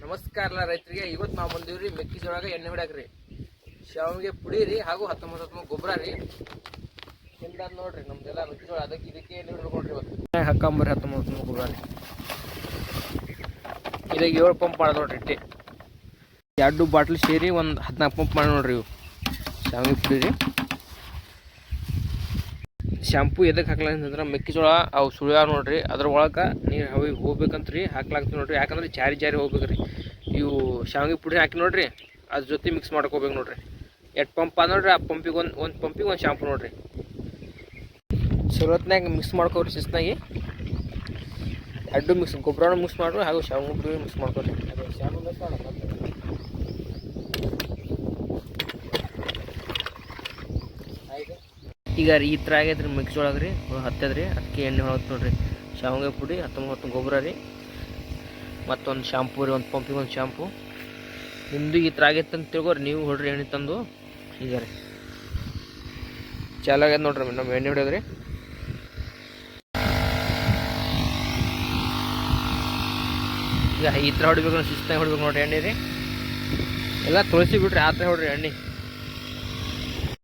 ನಮಸ್ಕಾರ ರೈತರಿಗೆ. ಇವತ್ತು ನಾವು ಬಂದಿವ್ರಿ ಮೆಕ್ಕೆಜೋಳಾಗ ಎಣ್ಣೆ ಹೊಡ್ಯಾಕ್ರಿ. ಶಾವಿಗೆ ಪುಡಿ ರೀ ಹಾಗೂ 19 ಗೊಬ್ಬರ ರೀ. ಹಿಂದ ನೋಡ್ರಿ ನಮ್ದೆಲ್ಲ ಮೆಕ್ಕೆಜೋಳ, ಇದಕ್ಕೆ ಎಣ್ಣೆ ಹೊಡ್ಕೊಂಡ್ರಿ. ಇವತ್ತು ಹಾಕಂಬರಿ 19 ಗೊಬ್ಬರ ರೀ. ಇದಾಗ 7 ಪಂಪ್ ಮಾಡಿ ನೋಡ್ರಿ. ಇಟ್ಟೆ 2 ಬಾಟ್ಲ್ ಸೇರಿ ಒಂದು 14 ಪಂಪ್ ಮಾಡಿ ನೋಡ್ರಿ. ಇವು ಶಾವಿಗೆ ಪುಡಿ ರೀ. ಶಾಂಪು ಎದಕ್ಕೆ ಹಾಕ್ಲಾಕಂತಂದ್ರೆ ಮೆಕ್ಕೆಜೋಳ ಅವು ಸುಳ್ಯ ನೋಡ್ರಿ, ಅದ್ರ ಒಳಗೆ ನೀರು ಹವಿಗೆ ಹೋಗ್ಬೇಕಂತ್ರಿ ಹಾಕ್ಲಾಕ್ತೀವಿ ನೋಡ್ರಿ. ಯಾಕಂದ್ರೆ ಜಾರಿ ಹೋಗ್ಬೇಕ್ರಿ. ಇವು ಶಾವಿಗೆ ಪುಡಿ ಹಾಕಿ ನೋಡ್ರಿ, ಅದ್ರ ಜೊತೆ ಮಿಕ್ಸ್ ಮಾಡ್ಕೋಬೇಕು ನೋಡ್ರಿ. 2 ಪಂಪ್ ಅದ ನೋಡ್ರಿ. ಆ ಪಂಪಿಗೆ ಒಂದು ಪಂಪಿಗೆ ಒಂದು ಶಾಂಪು ನೋಡ್ರಿ. ಸುರತ್ನಾಗ ಮಿಕ್ಸ್ ಮಾಡ್ಕೋರಿ. ಶಿಸ್ತಾಗಿ 2 ಮಿಕ್ಸ್ ಗೊಬ್ಬರನೂ ಮಿಕ್ಸ್ ಮಾಡ್ರಿ ಹಾಗೂ ಶಾವಿಗೆ ಪುಡಿ ಮಿಕ್ಸ್ ಮಾಡ್ಕೊರಿ. ಈಗ ಈ ಥರ ಆಗೈತ್ರಿ ಮೆಕ್ಕೆಜೋಳ ರೀ, ಹತ್ತದ್ರಿ. ಅದಕ್ಕೆ ಎಣ್ಣೆ ಹೊಳತ್ ನೋಡ್ರಿ. ಶಾವಿಗೆ ಪುಡಿ 19 ಗೊಬ್ಬರ ರೀ, ಮತ್ತೊಂದು ಶಾಂಪು ರೀ. ಒಂದು ಪಂಪಿಗೆ ಒಂದು ಶಾಂಪು. ನಿಮ್ಮದು ಈ ಥರ ಆಗೈತೆ ಅಂತ ತಿಳ್ಕೊರಿ, ನೀವು ಹೊಡ್ರಿ ಎಣ್ಣೆ ತಂದು. ಈಗ ರೀ ಚಾಲು ಆಗ್ಯದ ನೋಡ್ರಿ ನಮ್ಮ ಎಣ್ಣೆ ಹೊಡ್ಯೋದ್ರಿ. ಈಗ ಈ ಥರ ಹೊಡಿಬೇಕು, ಶಿಸ್ತಾಗಿ ಹೊಡ್ಬೇಕು ನೋಡ್ರಿ ಎಣ್ಣೆ ರೀ. ಎಲ್ಲ ತೊಳಸಿ ಬಿಡ್ರಿ, ಆ ಥರ ಹೊಡ್ರಿ ಎಣ್ಣೆ.